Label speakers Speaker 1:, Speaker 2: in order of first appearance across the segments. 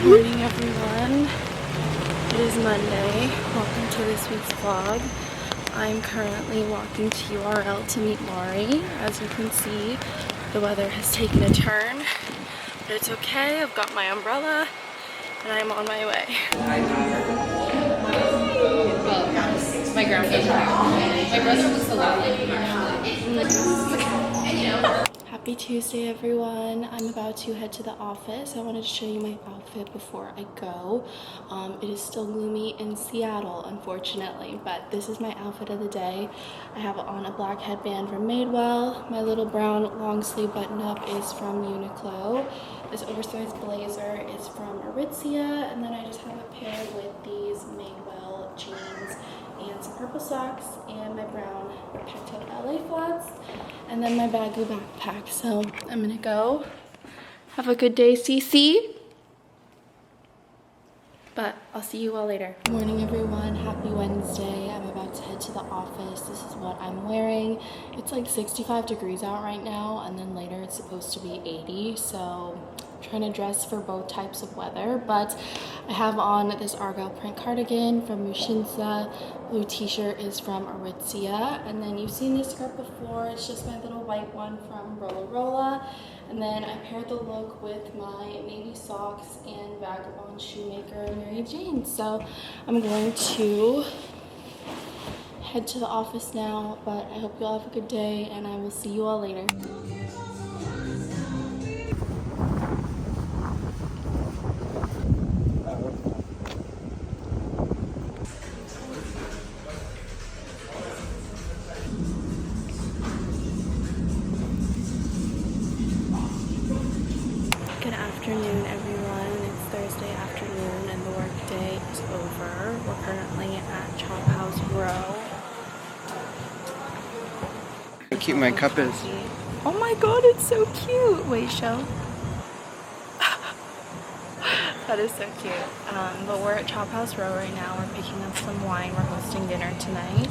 Speaker 1: Morning everyone, it is Monday. Welcome to this week's vlog. I'm currently walking to URL to meet Mari. As you can see, the weather has taken a turn, but it's okay. I've got my umbrella and I'm on my way.
Speaker 2: My grandfather. My brother looks a lot like him actually.
Speaker 1: Happy Tuesday everyone. I'm about to head to the office. I wanted to show you my outfit before I go. It is still gloomy in Seattle, unfortunately, but this is my outfit of the day. I have on a black headband from Madewell. My little brown long sleeve button up is from Uniqlo. This oversized blazer is from Aritzia, and then I just have it paired with these Madewell jeans and some purple socks and my brown Pointelle LA flats, and then my baggy backpack. So I'm gonna go. Have a good day, CC. But I'll see you all later. Morning everyone, happy Wednesday. I'm about to head to the office. This is what I'm wearing. It's like 65 degrees out right now, and then later it's supposed to be 80, so I'm trying to dress for both types of weather. But I have on this Argyle print cardigan from Mushinsa. Blue t-shirt is from Aritzia, and then you've seen this skirt before. It's just my little white one from Rolla Rolla. And then I paired the look with my navy socks and Vagabond Shoemaker Mary Jane. So I'm going to head to the office now, but I hope you all have a good day and I will see you all later. Good afternoon everyone. It's Thursday afternoon and the work day is over. We're currently at Chop House Row.
Speaker 3: How cute my cup is.
Speaker 1: Oh my god, it's so cute. Wait, show. That is so cute. But we're at Chop House Row right now. We're picking up some wine. We're hosting dinner tonight.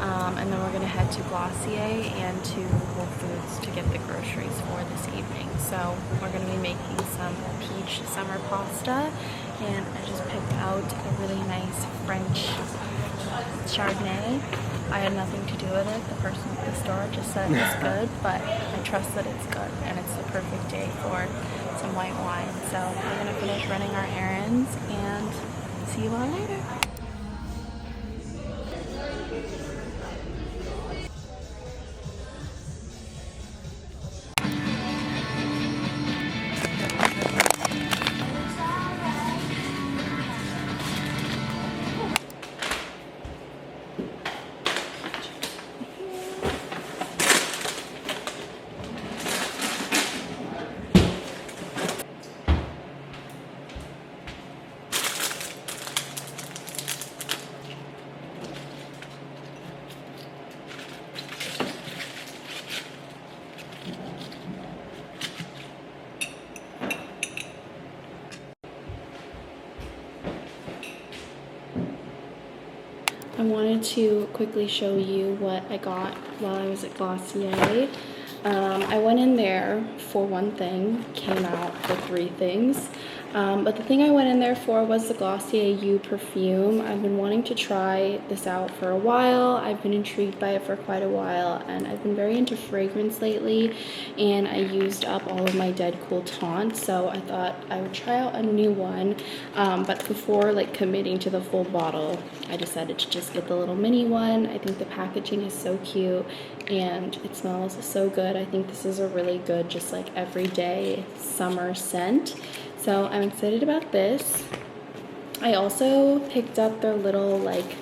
Speaker 1: And then we're going to head to Glossier and to Whole Foods to get the groceries for this evening. So we're going to be making some peach summer pasta. And I just picked out a really nice French Chardonnay. I had nothing to do with it. The person at the store just said it's good, but I trust that it's good. And it's the perfect day for some white wine. So we're going to finish running our errands and see you all later. I wanted to quickly show you what I got while I was at Glossier. I went in there for one thing, came out for three things. But the thing I went in there for was the Glossier You perfume. I've been wanting to try this out for a while. I've been intrigued by it for quite a while, and I've been very into fragrance lately, and I used up all of my Dead Cool Taunt, so I thought I would try out a new one. But before like committing to the full bottle, I decided to just get the little mini one. I think the packaging is so cute and it smells so good. I think this is a really good just like everyday summer scent. So I'm excited about this. I also picked up their little like,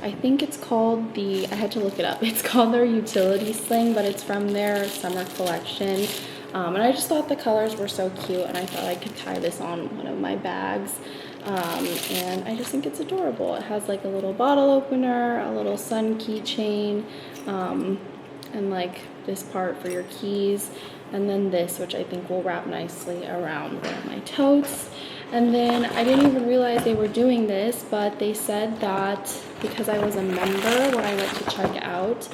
Speaker 1: I think it's called the, I had to look it up. It's called their utility sling, but it's from their summer collection. And I just thought the colors were so cute and I thought I could tie this on one of my bags. And I just think it's adorable. It has like a little bottle opener, a little sun keychain, and like this part for your keys, and then this, which I think will wrap nicely around one of my totes. And then I didn't even realize they were doing this, but they said that because I was a member when I went to check out,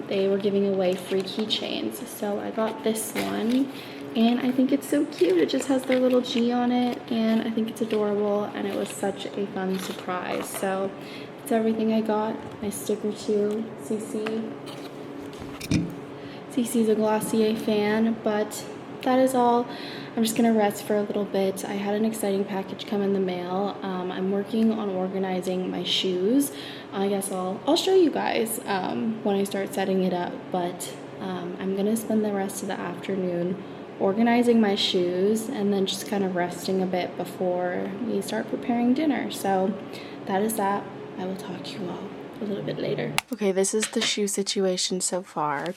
Speaker 1: they were giving away free keychains. So I got this one. and I think it's so cute. It just has their little G on it, and I think it's adorable, and it was such a fun surprise. So it's everything I got. My sticker too. Cece's a Glossier fan, but that is all. I'm just gonna rest for a little bit. I had an exciting package come in the mail. I'm working on organizing my shoes. I guess I'll show you guys when I start setting it up, but I'm gonna spend the rest of the afternoon organizing my shoes and then just kind of resting a bit before we start preparing dinner. So that is that. I will talk to you all a little bit later. Okay, this is the shoe situation so far.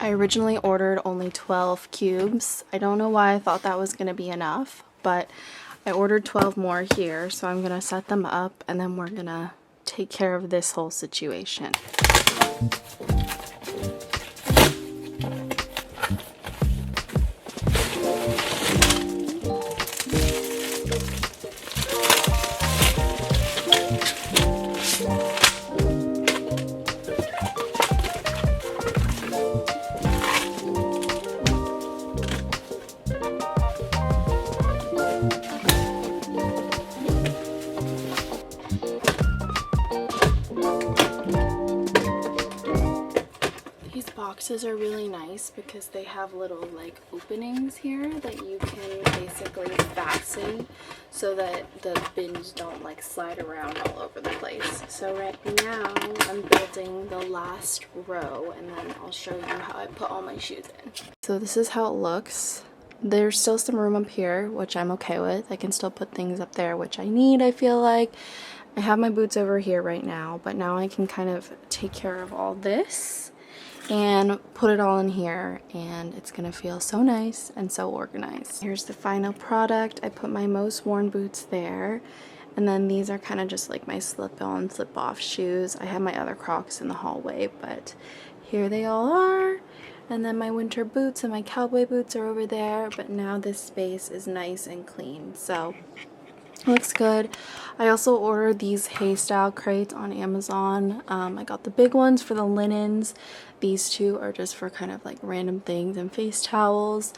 Speaker 1: I originally ordered only 12 cubes. I don't know why I thought that was going to be enough, but I ordered 12 more here, so I'm going to set them up and then we're going to take care of this whole situation. Boxes are really nice because they have little like openings here that you can basically fasten so that the bins don't like slide around all over the place. So right now I'm building the last row and then I'll show you how I put all my shoes in. So this is how it looks. There's still some room up here, which I'm okay with. I can still put things up there which I need, I feel like. I have my boots over here right now, but now I can kind of take care of all this and put it all in here, and it's gonna feel so nice and so organized. Here's the final product. I put my most worn boots there, and then these are kind of just like my slip-on, slip-off shoes. I have my other Crocs in the hallway, but here they all are. And then my winter boots and my cowboy boots are over there, but now this space is nice and clean, so looks good. I also ordered these hay style crates on Amazon. I got the big ones for the linens. These two are just for kind of like random things and face towels.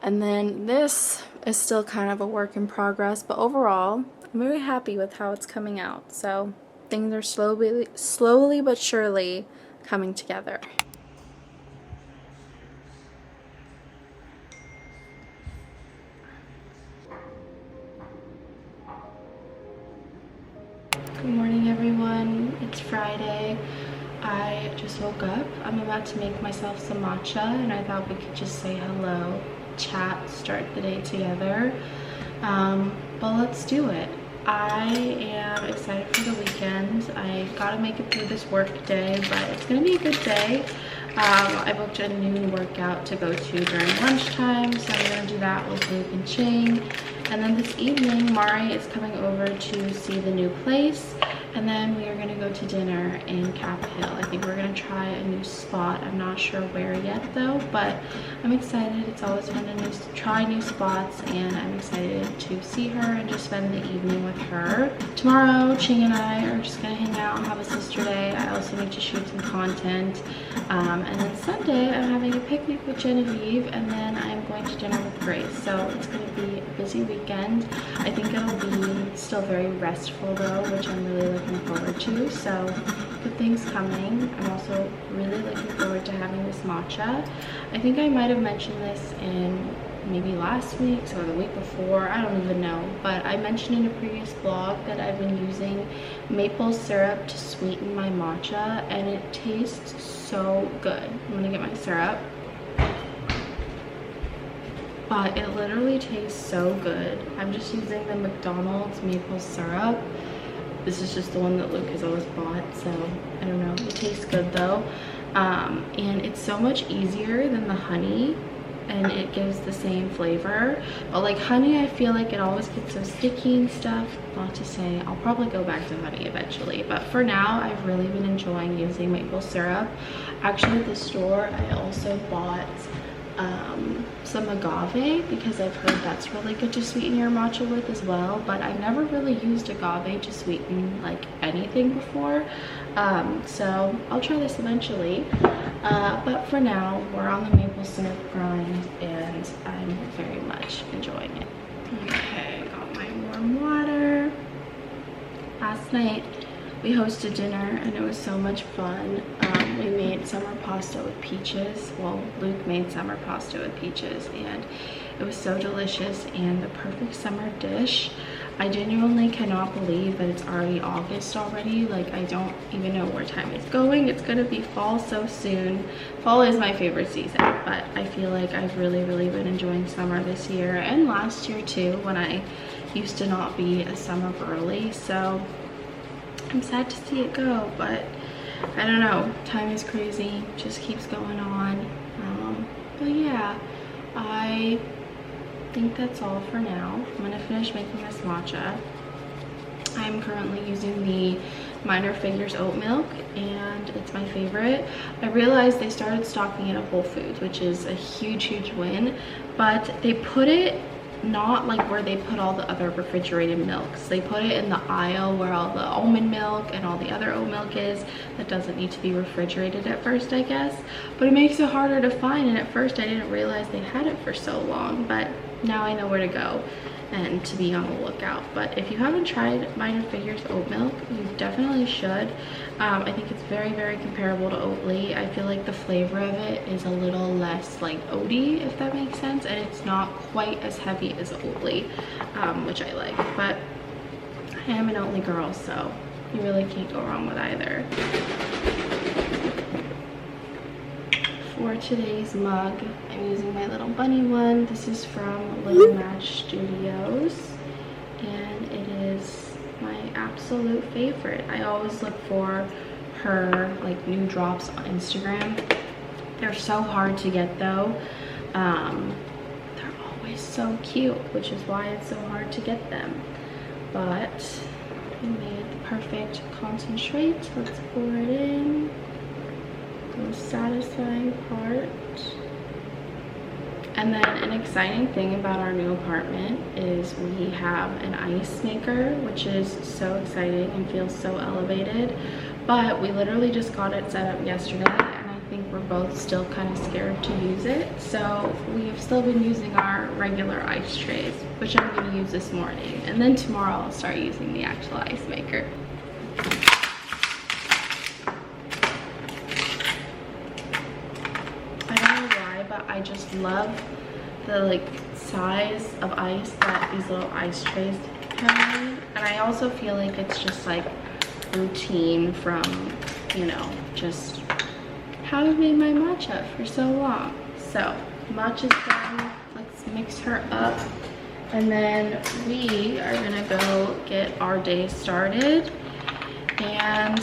Speaker 1: And then this is still kind of a work in progress, but overall I'm very happy with how it's coming out. So things are slowly but surely coming together. Good morning everyone, it's Friday. I just woke up. I'm about to make myself some matcha and I thought we could just say hello, chat, start the day together. But let's do it. I am excited for the weekend. I gotta make it through this work day, but it's gonna be a good day. I booked a noon workout to go to during lunchtime, so I'm gonna do that with Luke and Qing. And then this evening, Mari is coming over to see the new place, and then we are gonna go to dinner in Cap Hill. I think we're gonna try a new spot. I'm not sure where yet though, but I'm excited. It's always fun to try new spots, and I'm excited to see her and just spend the evening with her. Tomorrow, Qing and I are just gonna hang out and have a sister day. I also need to shoot some content. And then Sunday, I'm having a picnic with Genevieve, and then I'm going to dinner with Grace. So it's going to be a busy weekend. I think it'll be still very restful though, which I'm really looking forward to. So good things coming. I'm also really looking forward to having this matcha. I think I might have mentioned this in maybe last week's or the week before, I don't even know, but I mentioned in a previous vlog that I've been using maple syrup to sweeten my matcha, and it tastes so good. I'm gonna get my syrup, but it literally tastes so good. I'm just using the McDonald's maple syrup. This is just the one that Luke has always bought, so I don't know. It tastes good though, and it's so much easier than the honey, and it gives the same flavor. But like honey, I feel like it always gets so sticky and stuff. Not to say I'll probably go back to honey eventually, but for now I've really been enjoying using maple syrup. Actually at the store I also bought some agave, because I've heard that's really good to sweeten your matcha with as well, but I've never really used agave to sweeten like anything before. So I'll try this eventually, but for now we're on the maple syrup grind and I'm very much enjoying it. Okay, got my warm water. Last night we hosted dinner and it was so much fun. We made summer pasta with peaches. Well, Luke made summer pasta with peaches and it was so delicious and the perfect summer dish. I genuinely cannot believe that it's already August already. Like, I don't even know where time is going. It's gonna be fall so soon. Fall is my favorite season, but I feel like I've really been enjoying summer this year and last year too, when I used to not be a summer girly. So I'm sad to see it go, but I don't know, time is crazy, just keeps going on. But yeah, I think that's all for now. I'm gonna finish making this matcha. I'm currently using the Minor Figures oat milk and it's my favorite. I realized they started stocking it at Whole Foods, which is a huge win, but they put it not like where they put all the other refrigerated milks. They put it in the aisle where all the almond milk and all the other oat milk is. That doesn't need to be refrigerated at first, I guess, but it makes it harder to find, and at first I didn't realize they had it for so long, but now I know where to go and to be on the lookout. But if you haven't tried Minor Figures oat milk, you definitely should. I think it's very comparable to Oatly. I feel like the flavor of it is a little less like oaty, if that makes sense, and it's not quite as heavy as Oatly, which I like. But I am an Oatly girl, so you really can't go wrong with either. For today's mug, I'm using my little bunny one. This is from Little Match Studios and it is my absolute favorite. I always look for her like new drops on Instagram. They're so hard to get though. They're always so cute, which is why it's so hard to get them. But I made the perfect concentrate. Let's pour it in. The satisfying part. And then an exciting thing about our new apartment is we have an ice maker, which is so exciting and feels so elevated, but we literally just got it set up yesterday and I think we're both still kind of scared to use it, so we have still been using our regular ice trays, which I'm going to use this morning, and then tomorrow I'll start using the actual ice maker. I just love the like size of ice that these little ice trays have made, and I also feel like it's just like routine from, you know, just how I've made my matcha for so long. So matcha's done. Let's mix her up and then we are gonna go get our day started and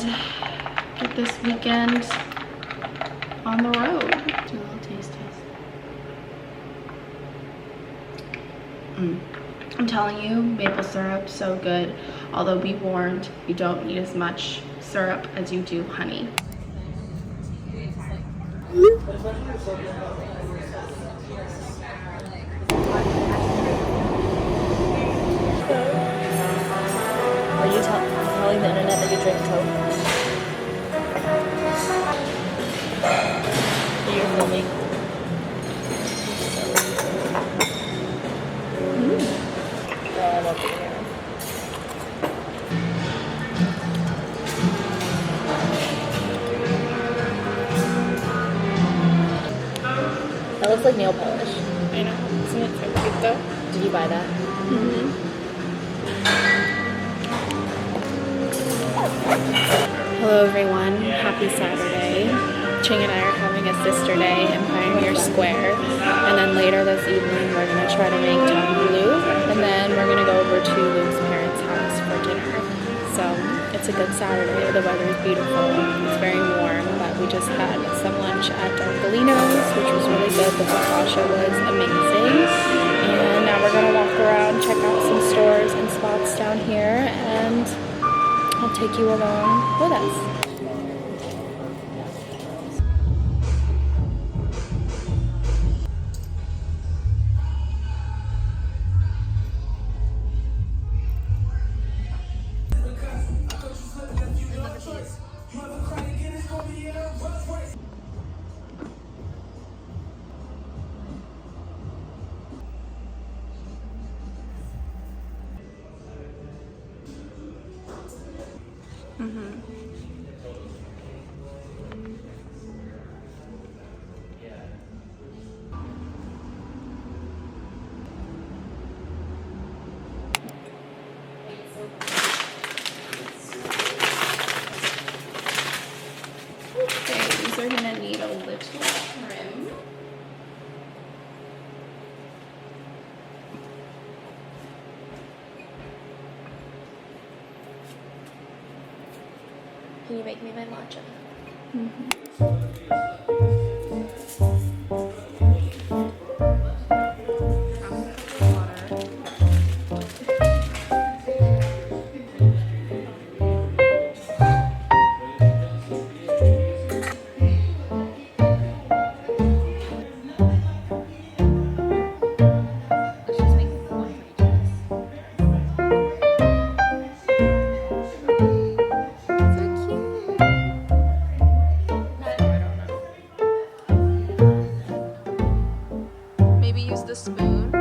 Speaker 1: get this weekend on the road. Do a little taste test. I'm telling you, maple syrup, so good. Although be warned, you don't need as much syrup as you do honey.
Speaker 4: Are you telling the internet that you drink Coke? You're filming. Oh, I love your hair. That looks like nail polish.
Speaker 1: I know, isn't it so cute though?
Speaker 4: Did you buy that?
Speaker 1: Hello everyone, happy Saturday. Qing and I are having a sister day in Pioneer Square, and then later this evening we're going to try to make tanghulu, and then we're going to go over to Luke's parents' house for dinner. So it's a good Saturday, the weather is beautiful, it's very warm, but we just had some lunch at Argyl's, which was really good. The focaccia was amazing, and now we're going to walk around, check out some stores and spots down here, and I'll take you along with us. Okay, these are gonna need a little trim.
Speaker 4: Can you make me my matcha?
Speaker 1: Maybe use the spoon.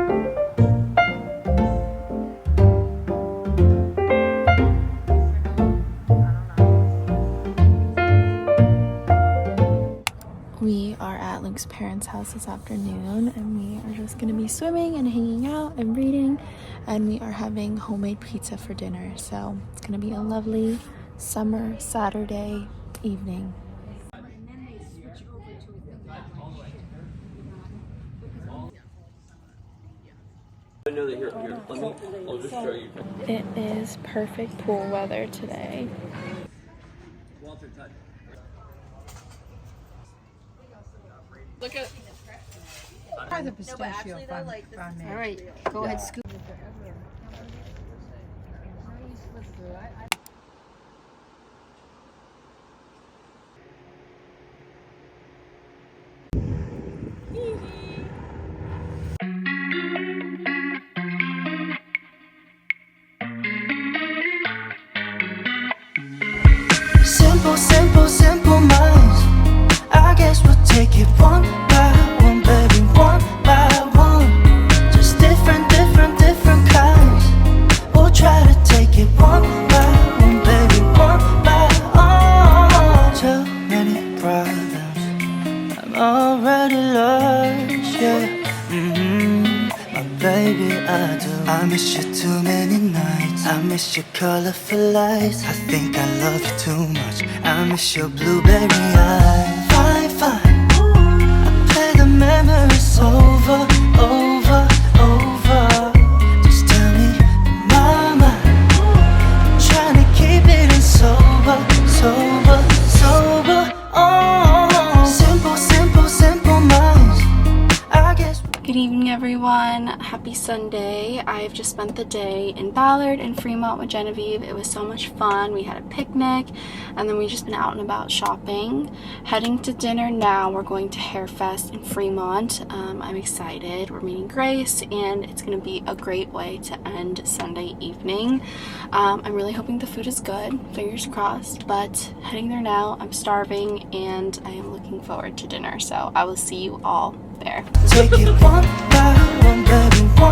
Speaker 1: We are at Link's parents' house this afternoon, and we are just gonna be swimming and hanging out and reading, and we are having homemade pizza for dinner. So it's gonna be a lovely summer Saturday evening. It is perfect pool weather today.
Speaker 2: Look at. Try the pistachio fun man. All right, go ahead, scoop.
Speaker 5: Simple, simple, simple minds. I guess we'll take it one by one, baby, one by one. Just different, different, different kinds. We'll try to take it one by one, baby, one by one. Too many problems, I'm already lost, yeah. My baby, I do. I miss you too many nights. I miss your colorful lights. I think I love you too much. I miss your blueberry eyes. Fine, fine. I play the memories over, over, over. Just tell me, mama, I'm trying to keep it in sober, sober, sober. Oh, simple, simple, simple minds. I guess.
Speaker 1: Good evening, everyone. Happy Sunday. I've just spent the day in Ballard and Fremont with Genevieve. It was so much fun. We had a picnic, and then we've just been out and about shopping. Heading to dinner now. We're going to Hair Fest in Fremont. I'm excited. We're meeting Grace, and it's going to be a great way to end Sunday evening. I'm really hoping the food is good. Fingers crossed. But heading there now. I'm starving, and I am looking forward to dinner. So I will see you all there.
Speaker 5: Take it one by one, baby, one